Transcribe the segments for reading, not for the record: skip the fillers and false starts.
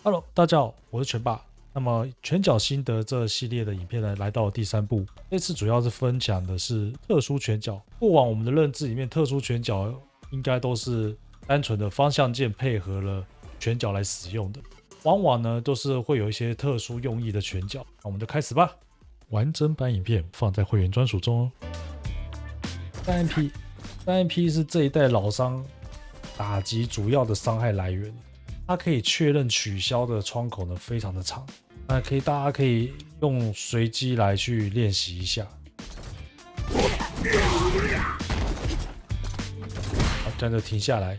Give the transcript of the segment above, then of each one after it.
Hello， 大家好，我是拳爸。那麼拳腳心得這系列的影片呢，來到了第3部。這次主要是分享的是特殊拳腳。過往我們的認知裡面，特殊拳腳應該都是單純的方向鍵配合了拳腳來使用的，往往呢都是會有一些特殊用意的拳腳。那我們就開始吧。完整版影片放在會員專屬中哦。3MP 是這一代老傷打擊主要的傷害來源。它可以確認取消的窗口呢，非常的長。那大家可以用隨機來去練習一下。好，這樣就停下來。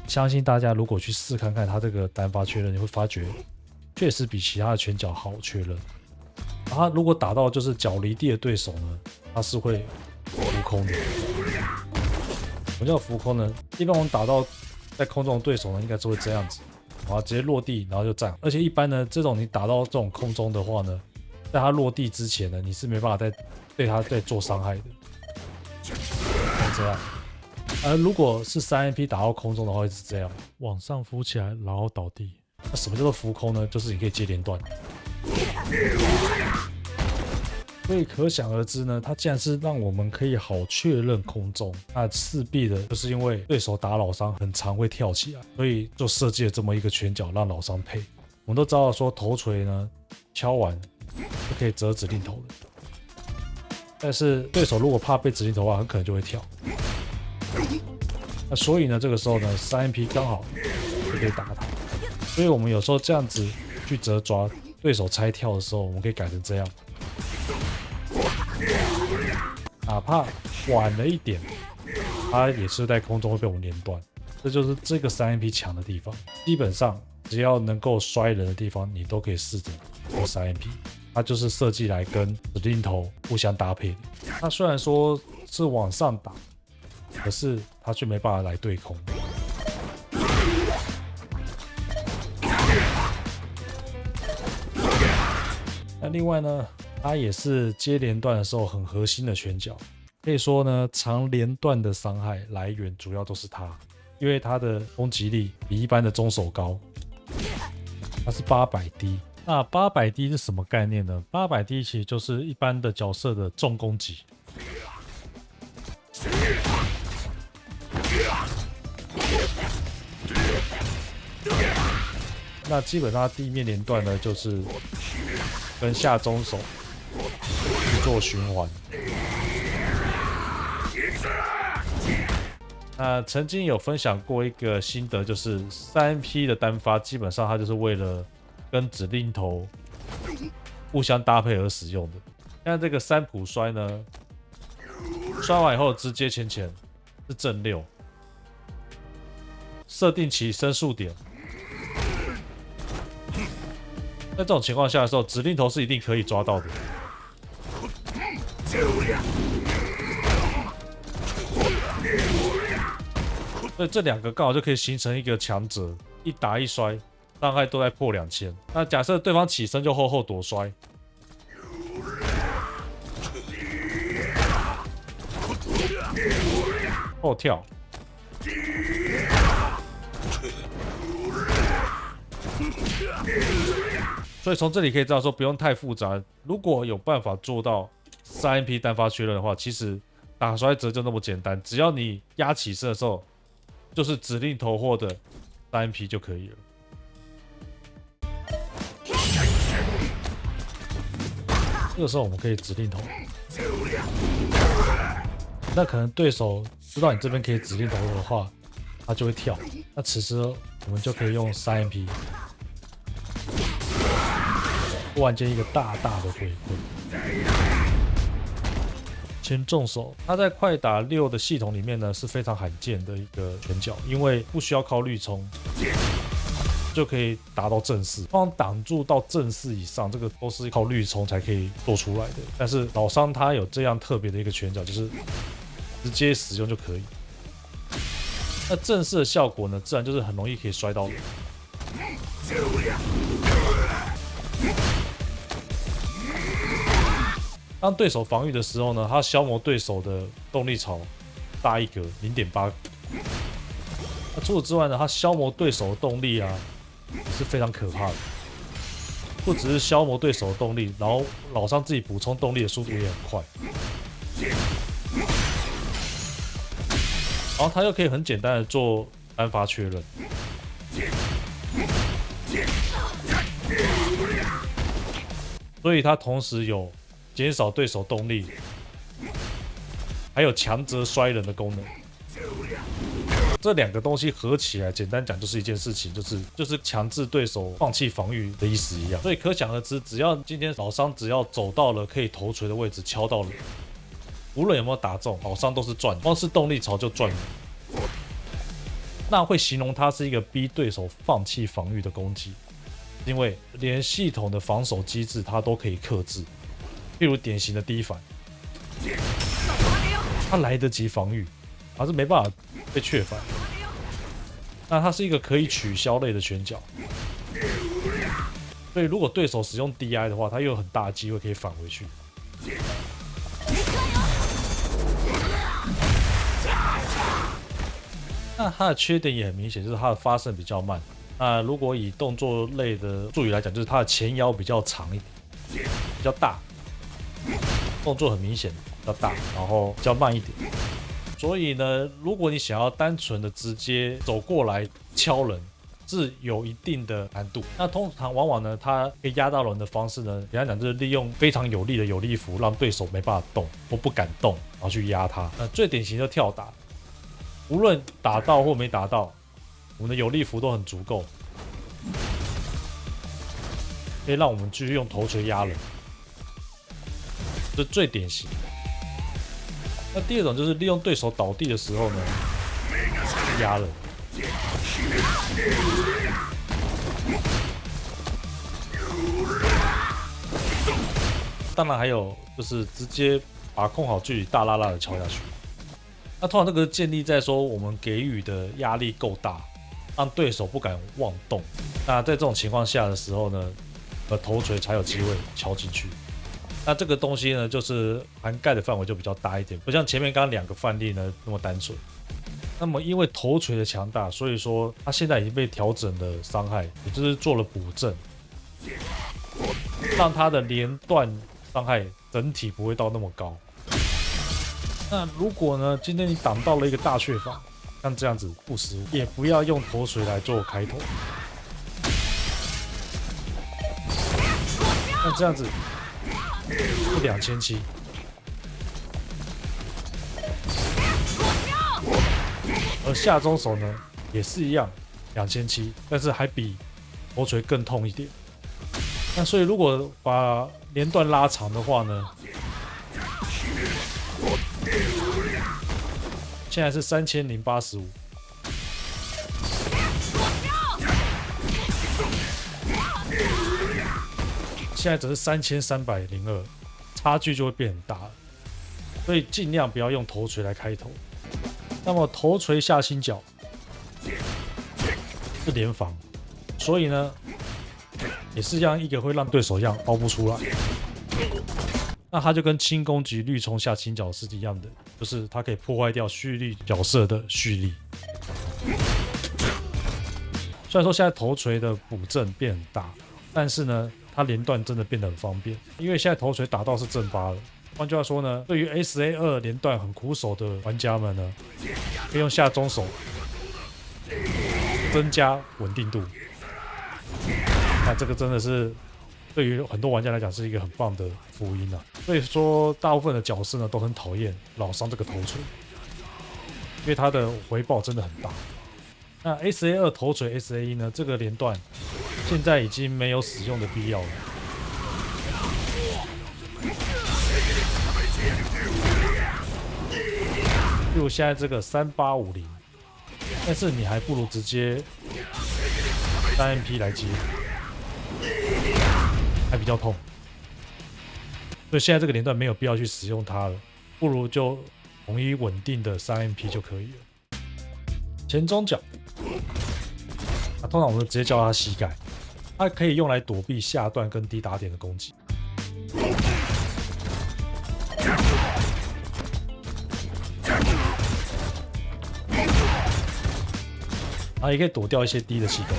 相信大家如果去試看看它這個單發確認，你會發覺確實比其他的拳腳好確認。它如果打到就是腳離地的對手呢，它是會浮空的。什麼叫浮空呢？一般我們打到在空中的对手呢，应該是會這樣子。然後直接落地，然後就站。而且一般呢，這種你打到这種空中的話呢，在他落地之前呢，你是沒辦法再對他再做傷害的。這樣。而如果是3MP 打到空中的話，會是這樣，往上浮起來，然後倒地。那什麼叫做浮空呢？就是你可以接連段。所以可想而知呢，它既然是讓我們可以好確認空中，那勢必的就是因為對手打老傷很常會跳起來，所以就設計了這麼一個拳腳讓老傷配。我們都知道說頭錘呢敲完是可以折指令頭的，但是對手如果怕被指令頭的話，很可能就會跳。那所以呢，這個時候呢，3MP 剛好就可以打他。所以我們有時候這樣子去折抓對手拆跳的時候，我們可以改成這樣。哪怕晚了一點，它也是在空中會被我們連斷，這就是這個3MP 強的地方。基本上只要能夠摔人的地方，你都可以試着用3MP。它就是設計來跟指令頭互相搭配的。它雖然說是往上打，可是它卻沒辦法來對空。那另外呢，它也是接連段的時候很核心的拳腳，可以說呢，長連段的傷害來源主要都是它，因為它的攻擊力比一般的中手高，它是 800D。那 800D 是什麼概念呢？ 800D 其實就是一般的角色的重攻擊。那基本上地面連段呢，就是跟下中手去做循環。那曾經有分享過一個心得，就是 3MP 的單發基本上它就是為了跟指令頭互相搭配而使用的。像這個三浦摔呢，摔完以後直接前是正6，設定起申訴點。在這種情況下的時候，指令頭是一定可以抓到的。所以這兩個剛好就可以形成一個強者，一打一摔，傷害都在破2000。那假設對方起身就後躲摔，後跳。所以從這裡可以知道說，不用太複雜。如果有辦法做到3MP 單發確認的話，其實打摔折就那麼簡單，只要你壓起身的時候，就是指令頭或的 3MP 就可以了。這個時候我們可以指令頭，那可能對手知道你這邊可以指令頭的話，他就會跳。那此時我們就可以用3MP。突然間一個大的回饋，前重手，它在快打6的系統裡面呢是非常罕見的一個拳腳，因為不需要靠綠衝就可以達到正4，通常擋住到正4以上，這個都是靠綠衝才可以做出來的。但是老傷它有這樣特別的一個拳腳，就是直接使用就可以。那正4的效果呢，自然就是很容易可以摔到人。當對手防禦的時候呢，它消磨對手的動力槽大一格 0.8。那除此之外呢，它消磨对手的动力啊，也是非常可怕的。不只是消磨对手的動力，然後老桑自己補充動力的速度也很快。然後他又可以很簡單的做單發確認。所以它同時有減少對手動力，還有強則摔人的功能。這兩個東西合起來，簡單講就是一件事情，就是強制對手放棄防禦的意思一樣。所以可想而知，只要今天老桑只要走到了可以頭錘的位置，敲到了，無論有沒有打中，老桑都是賺的，光是動力槽就賺了。那會形容它是一個逼對手放棄防禦的攻擊，因為連系統的防守機制它都可以克制。例如典型的第一反，它來得及防禦，還是沒辦法被確反。那它是一個可以取消類的拳腳，所以如果对手使用 DI 的話，它又有很大的機會可以返回去。那它的缺點也很明顯，就是它的發射比較慢。那如果以動作類的術語來講，就是它的前搖比較長一點，比較大，動作很明顯比較大，然後比較慢一點。所以呢，如果你想要單純的直接走過來敲人，是有一定的難度。那通常往往呢，它可以壓到人的方式呢，簡单講就是利用非常有力的有力符，讓對手沒辦法動或不敢動，然後去壓他。最典型的跳打，無論打到或沒打到，我們的有力符都很足夠，可以讓我們繼續用頭錘壓人，這是最典型。那第二種就是利用對手倒地的時候呢，壓人。當然還有就是直接把控好距離，大剌剌的敲下去。那通常這個建立在說我們給予的壓力夠大，讓對手不敢妄動。那在這種情況下的時候呢，頭錘才有機會敲進去。那這個東西呢，就是涵蓋的範圍就比較大一點，不像前面剛剛兩個範例呢那麼單純。那麼因為頭錘的強大，所以說它現在已經被調整了傷害，也就是做了補正，讓它的連段傷害整體不會到那麼高。那如果呢，今天你擋到了一個大確法，像這樣子不失誤，也不要用頭錘來做開頭。那這樣子是2700，而下中手呢也是一樣2700，但是還比頭錘更痛一點。那所以如果把连段拉長的話呢，現在是3085，现在只是3302，差距就會變很大了。所以盡量不要用頭錘來開頭。那麼頭錘下心角是連防，所以呢也是一個會讓對手凹不出來。那它就跟輕攻擊綠衝下心角是一樣的，就是它可以破壞掉蓄力角色的蓄力。雖然說現在頭錘的補正變很大，但是呢它連段真的變得很方便，因為現在頭錘打到是正八了。換句話說呢，對於 SA2 連段很苦手的玩家們呢，可以用下中手增加穩定度。那這個真的是對於很多玩家來講是一個很棒的福音啊。所以說，大部分的角色呢都很討厭老桑這個頭錘，因為它的回報真的很大。那 SA2 頭錘 SA1 呢，這個連段現在已經沒有使用的必要了。例如現在這個3850，但是你還不如直接3MP 來接，還比較痛。所以现在這個連段沒有必要去使用它了，不如就統一穩定的3MP 就可以了。前中腳，通常我們直接叫它膝蓋，它可以用來躲避下段跟低打點的攻擊。也可以躲掉一些低的氣功。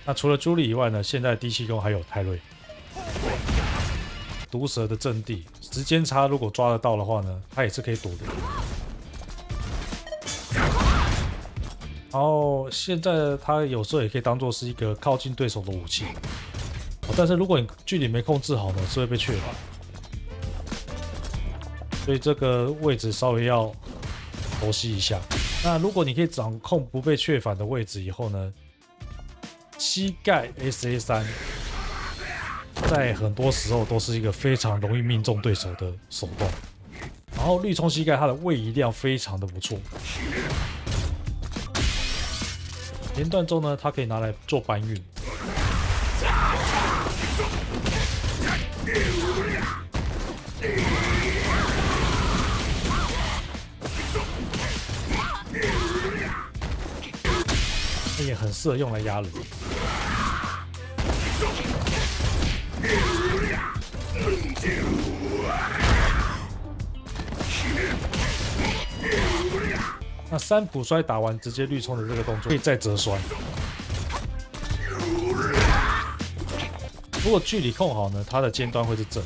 那除了朱莉以外呢，現在第7宮還有泰瑞。毒蛇的陣地，時間差如果抓得到的話呢，它也是可以躲的。然後現在它有時候也可以當做是一個靠近對手的武器，但是如果你距離沒控制好呢，是會被缺乏。所以這個位置稍微要熟悉一下。那如果你可以掌控不被缺反的位置以後呢，膝蓋 SA3 在很多時候都是一個非常容易命中對手的手段。然後綠衝膝蓋它的位移量非常的不錯。連段中呢，它可以拿來做搬運。也很適合用來壓人。那3普摔打完，直接綠衝的這個動作可以再折摔。如果距離控好呢，它的尖端會是正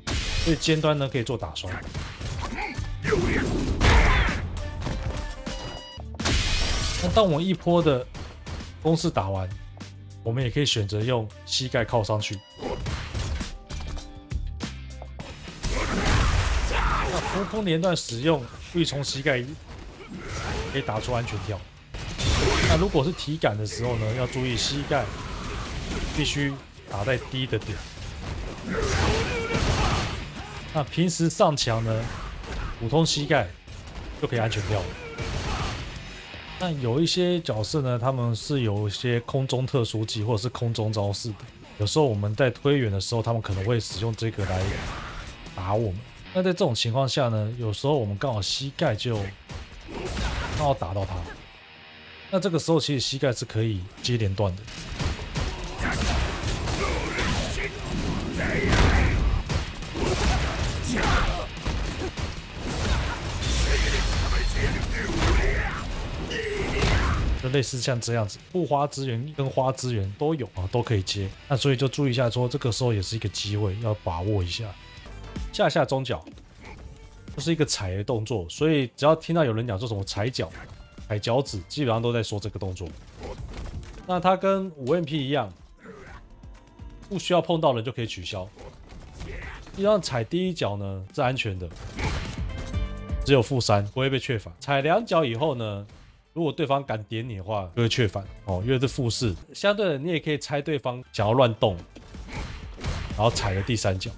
的，所以尖端呢可以做打摔。那當我们一波的攻勢打完，我們也可以選擇用膝蓋靠上去。那浮空連段使用綠衝膝蓋可以打出安全跳。那如果是體感的時候呢，要注意膝蓋必須打在低的點。那平時上牆呢，普通膝蓋就可以安全跳了。那有一些角色呢，他們是有一些空中特殊技或者是空中招式的。有時候我們在推遠的時候，他們可能會使用這個來打我們。那在這種情況下呢，有時候我們剛好膝蓋就剛好打到他。那這個時候其實膝蓋是可以接連段的。就類似像這樣子，不花資源跟花資源都有啊，都可以接。那所以就注意一下，說這個時候也是一個機會，要把握一下。下中腳，這是一個踩的動作，所以只要聽到有人講說什麼踩腳、踩腳趾，基本上都在說這個動作。那它跟5MP 一樣，不需要碰到人就可以取消。基本上踩第一腳呢是安全的，只有-3，不會被缺反。踩2腳以後呢，如果對方敢點你的話，就會缺反哦，因為是-4。相對的，你也可以猜對方想要亂動，然後踩了第3腳。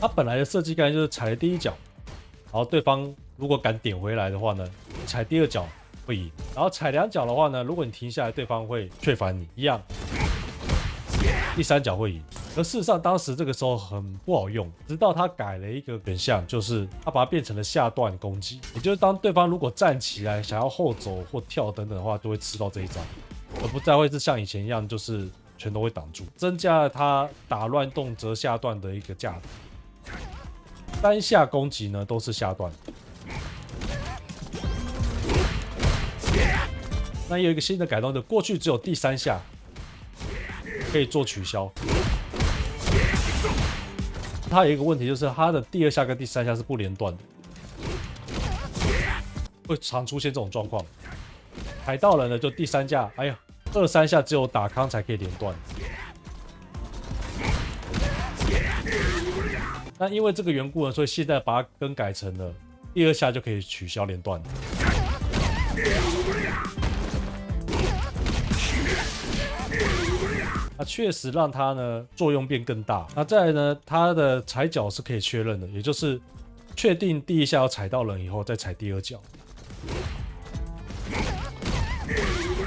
它本來的設計概念就是踩了第1腳，然後對方如果敢點回來的話呢，踩第2腳會贏。然後踩2腳的話呢，如果你停下來，對方會缺反你一樣，第3腳會贏。而事實上，當時這個時候很不好用，直到他改了一個選項，就是他把它變成了下段攻擊，也就是當對方如果站起來想要後走或跳等等的話，就會吃到這一招，而不再會是像以前一樣，就是全都會擋住，增加了他打亂動折下段的一個價值。單下攻擊呢都是下段。那有一個新的改動，就過去只有第3下可以做取消。它有一個問題，就是它的第2下跟第3下是不連段的，會常出現這種狀況。踩到人呢，就第3下，哎呀，2、3下只有打康才可以連段。那因為這個緣故呢，所以現在把它更改成了第2下就可以取消連段。那確實讓它呢作用變更大。那再來呢，它的踩腳是可以確認的，也就是確定第1下要踩到人以後再踩第2腳，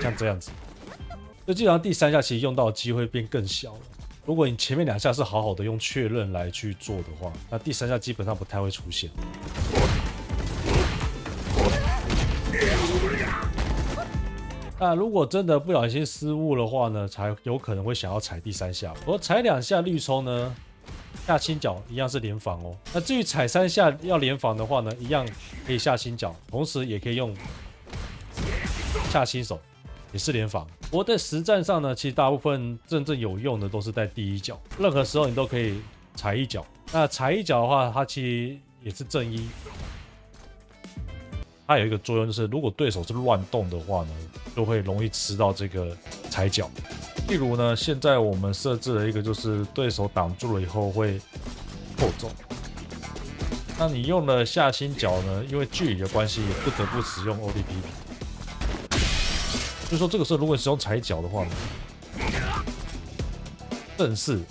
像這樣子。就基本上第3下其實用到的機會變更小了。如果你前面2下是好好的用確認來去做的話，那第3下基本上不太會出現。那如果真的不小心失誤的話呢，才有可能會想要踩第3下。而踩2下綠衝呢，下輕腳一樣是連防哦。那至於踩3下要連防的話呢，一樣可以下輕腳，同時也可以用下輕手也是聯防。不過在實戰上呢，其實大部分真正有用的都是在第一腳，任何時候你都可以踩一腳。那踩一腳的話，它其實也是正一。它有一個作用，就是如果對手是亂動的話呢，就会容易吃到這個踩腳。例如呢，現在我們設置了一個，就是對手擋住了以後會扣走。那你用了下心腳呢，因為距離的關係，也不得不使用 ODP。就是說，這個時候如果你使用踩腳的話呢，正是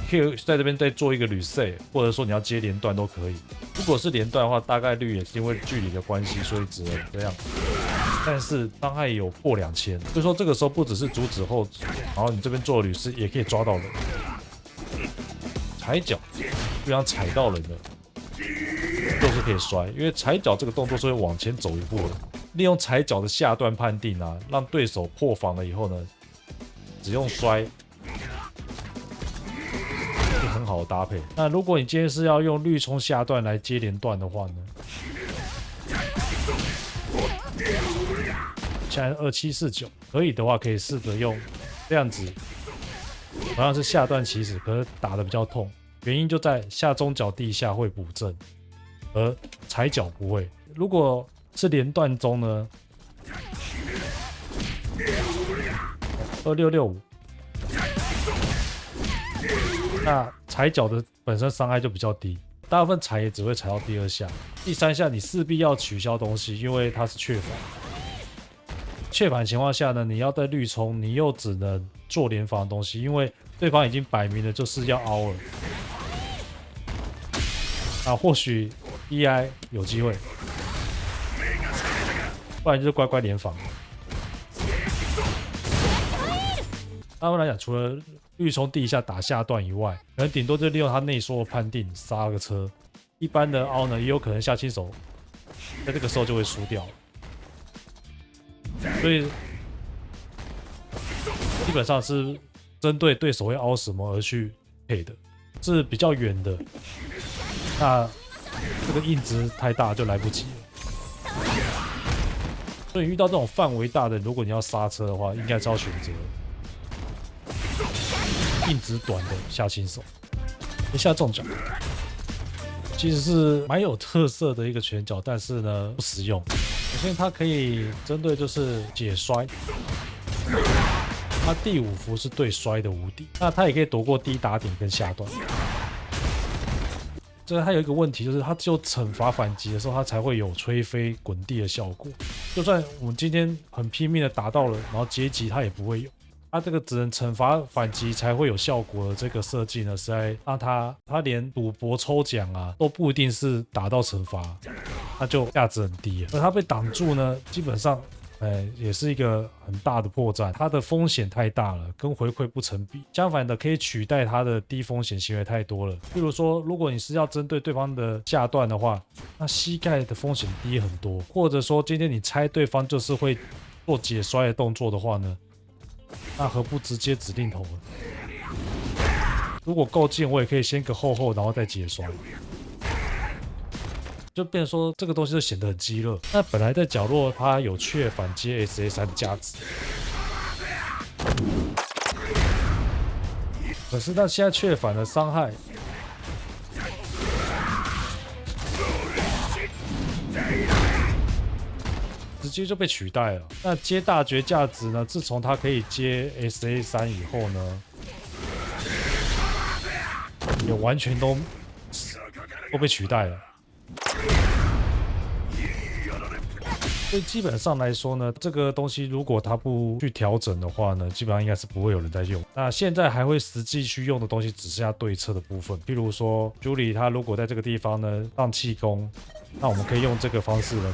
可以在這邊再做一個 reset， 或者說你要接連段都可以。如果是連段的話，大概率也是因為距離的關係，所以只能這樣。但是傷害有破2000，所以說這個時候不只是阻止後，然後你這邊做的履式也可以抓到人。踩腳，不然踩到人的，就是可以摔，因為踩腳這個動作是會往前走一步的。利用踩腳的下段判定啊，讓對手破防了以後呢，只用摔。很好的搭配。那如果你今天是要用綠衝下段來接連段的話呢，現在2749，可以的話可以試着用這樣子，同樣是下段起始，可是打得比較痛，原因就在下中腳地下會補正，而踩腳不會。如果是連段中呢，2665。那踩腳的本身傷害就比較低，大部分踩也只會踩到第2下，第3下你勢必要取消東西，因為它是雀反。雀反情況下呢，你要在綠衝，你又只能做連防的東西，因為對方已經擺明了就是要凹了。啊，或許 EI 有機會，不然就是乖乖連防。一般來講，除了綠衝地下打下段以外，可能頂多就利用他內縮的判定剎個車。一般的凹呢，也有可能下新手在這個時候就會輸掉。所以基本上是針對對手會凹什麼而去配的，是比較遠的。那這個硬直太大就來不及了。所以遇到這種範圍大的，如果你要剎車的話，應該是要選擇硬直短的下新手，一下中腳，其實是蠻有特色的一個拳腳，但是呢不實用。首先它可以針對就是解摔，它第5伏是对摔的无敌，那它也可以躲過低打點跟下段。這個它有一個問題，就是它只有懲罰反擊的時候，它才會有吹飛滾地的效果。就算我們今天很拼命的打到了，然後接擊它也不會有。它這個只能懲罰反擊才會有效果的這個設計呢，實在讓它連賭博抽獎啊都不一定是打到懲罰，它就價值很低。而它被擋住呢，基本上也是一個很大的破綻，它的風險太大了，跟回饋不成比。相反的，可以取代它的低風險行為太多了。比如說，如果你是要針對對方的下段的話，那膝蓋的風險低很多。或者說，今天你猜對方就是會做解摔的動作的話呢，那何不直接指定頭呢？如果夠近，我也可以先個後，然後再解摔。就變成說這個東西就顯得很雞肋。那本來在角落它有雀反接 SA3 的價值，可是那現在雀反的傷害，直接就被取代了。那接大絕價值呢？自從它可以接 SA3 以後呢，也完全都被取代了。所以基本上來說呢，這個東西如果它不去調整的話呢，基本上應該是不會有人在用。那現在還會實際去用的東西，只剩下對側的部分。譬如說，Julie 他如果在這個地方呢讓氣功，那我們可以用這個方式呢，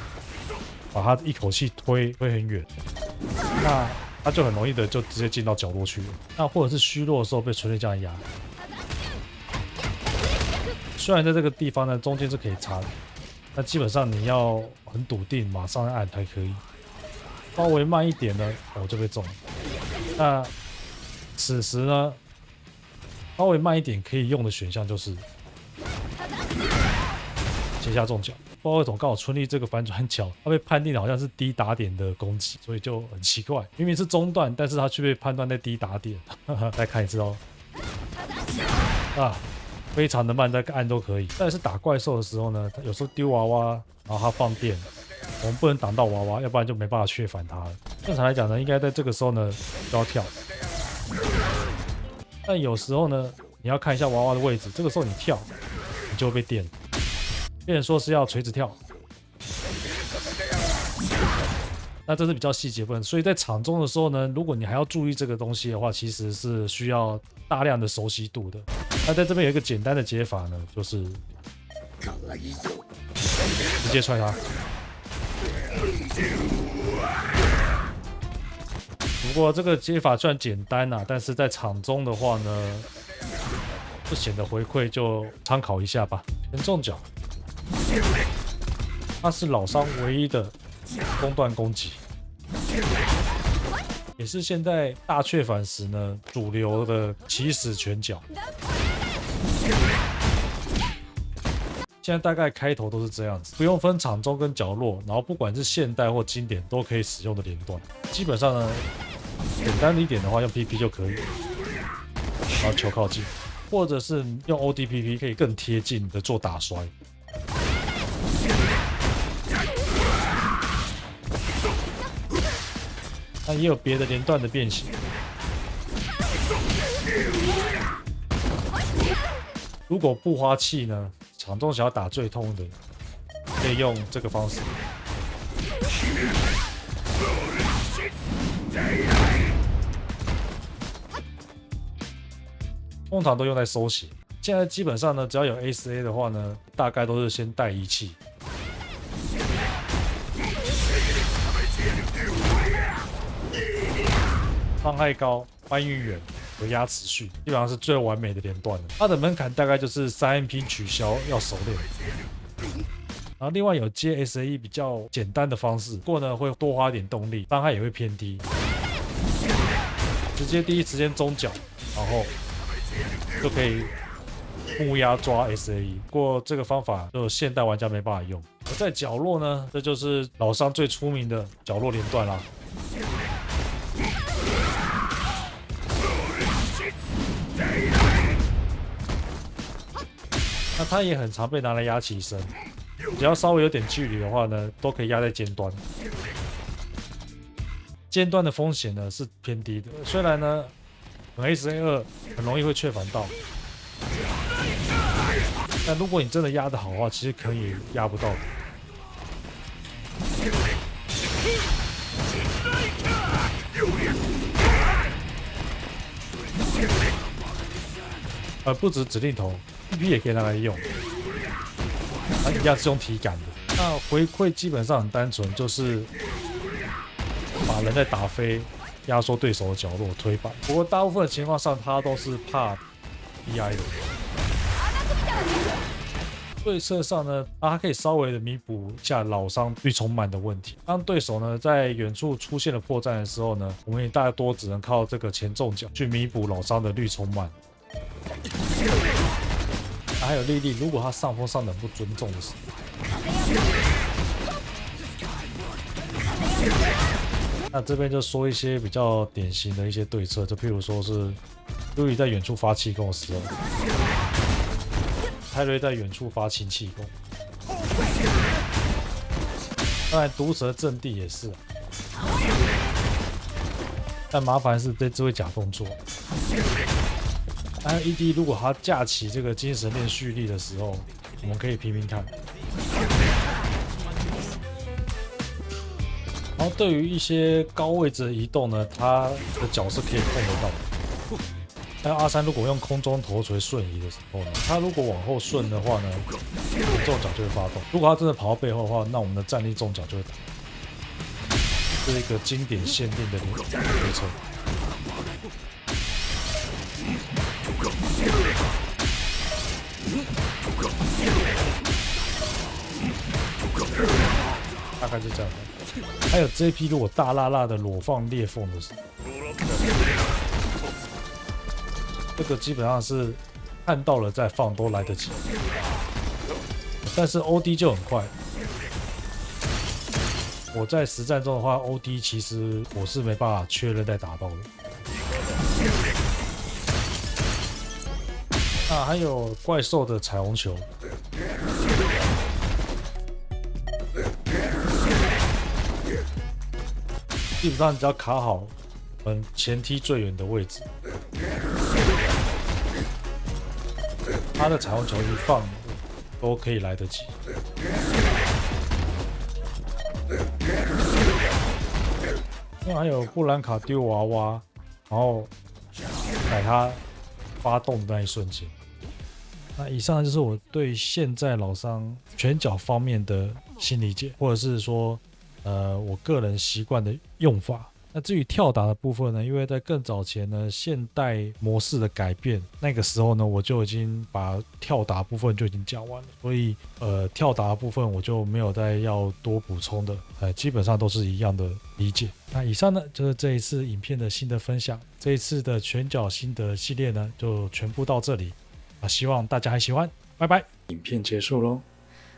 把它一口氣推很遠，那他就很容易的就直接進到角落去了。那或者是虛弱的時候被純粹這樣壓，雖然在這個地方呢中間是可以插的。那基本上你要很篤定，馬上按才可以。稍微慢一點呢，我就被中了。那此時呢，稍微慢一點可以用的選項就是斜下中腳。不知道為什麼剛好春麗這個反轉角，他被判定好像是低打點的攻擊，所以就很奇怪，明明是中段，但是他卻被判斷在低打點。再看一次哦，啊，非常的慢，再按都可以。但是打怪獸的时候呢，他有時候丟娃娃，然后他放電，我們不能擋到娃娃，要不然就沒辦法確反他了。正常來講呢，應該在這個時候呢就要跳，但有時候呢，你要看一下娃娃的位置，這個時候你跳，你就會被電。變成說是要垂直跳，那這是比較細節部分。所以在場中的時候呢，如果你還要注意這個東西的話，其實是需要大量的熟悉度的。那在這邊有一個簡單的解法呢，就是直接踹他。不過這個解法雖然簡單啊，但是在場中的話呢，不顯得回饋，就參考一下吧。前重腳。它是老商唯一的中段攻擊，也是現在大確反時呢主流的起始拳腳。現在大概開頭都是這樣子，不用分場中跟角落，然後不管是現代或經典都可以使用的連段。基本上呢，簡單一點的話用 PP 就可以，然後球靠近，或者是用 ODPP 可以更貼近的做打摔。那也有別的連段的變形。如果不花氣呢，場中想要打最痛的，可以用這個方式。通常都用在收血。現在基本上呢，只要有 ACA 的話呢，大概都是先帶儀器。傷害高，搬運遠，有壓持續，基本上是最完美的連段了。它的門檻大概就是3MP 取消，要熟練。然後另外有接 SAE 比較簡單的方式，不過呢會多花一點動力，傷害也會偏低。直接第一時間中腳，然後就可以木壓抓 SAE。不過這個方法就現代玩家沒辦法用。而在角落呢，這就是老商最出名的角落連段啦。那它也很常被拿來壓起身，只要稍微有點距離的話呢，都可以壓在尖端。尖端的風險呢是偏低的，雖然呢，ACA2很容易會確反到，但如果你真的壓得好的話，其實可以壓不到的。不止指令頭 ，PP 也可以拿來用，它一樣是用體感的。那回饋基本上很單純，就是把人在打飛，壓縮對手的角落推板。不過大部分的情況上，它都是怕 DI 的。對策上呢，它可以稍微的彌補一下老商率充慢的問題。當對手呢在遠處出現了破綻的時候呢，我們也大多只能靠這個前重腳去彌補老商的率充慢。還有莉莉，如果他上風上的不尊重的時候，那這邊就說一些比較典型的一些對策，就譬如說是路易在遠處發氣功的時候，泰瑞在遠處發氢氣功，當然毒蛇陣地也是，但麻煩是这會假動作。还有 ED， 如果他架起這個精神鏈蓄力的時候，我們可以拼拼看。然後對於一些高位置的移動呢，他的腳是可以碰得到的。還有阿三如果用空中頭錘瞬移的時候呢，他如果往後順的話呢，重腳就會發動。如果他真的跑到背後的話，那我們的站立重腳就會打。這是一個經典限定的流程。大概是這樣的。還有 JP 如果大辣辣的裸放裂縫的時候，這個基本上是看到了再放都來得及。但是 OD 就很快，我在實戰中的話 ，OD 其實我是沒辦法確認再打到的。啊，還有怪獸的彩虹球，基本上你只要卡好前梯最遠的位置，它的彩虹球一放都可以来得及。那還有布蘭卡丟娃娃，然後改它發動的那一瞬間。那以上就是我對现在老桑拳腳方面的新理解，或者是說我個人習慣的用法。那至於跳打的部分呢，因為在更早前呢，现代模式的改變，那個時候呢，我就已經把跳打部分就已經講完了，所以跳打的部分我就沒有再要多補充的，基本上都是一樣的理解。那以上呢就是這一次影片的心得分享，這一次的拳腳心得系列呢就全部到這裡，希望大家還喜歡，拜拜。影片結束嘍，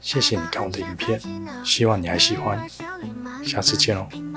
謝謝你看我的影片，希望你還喜歡，下次見嘍。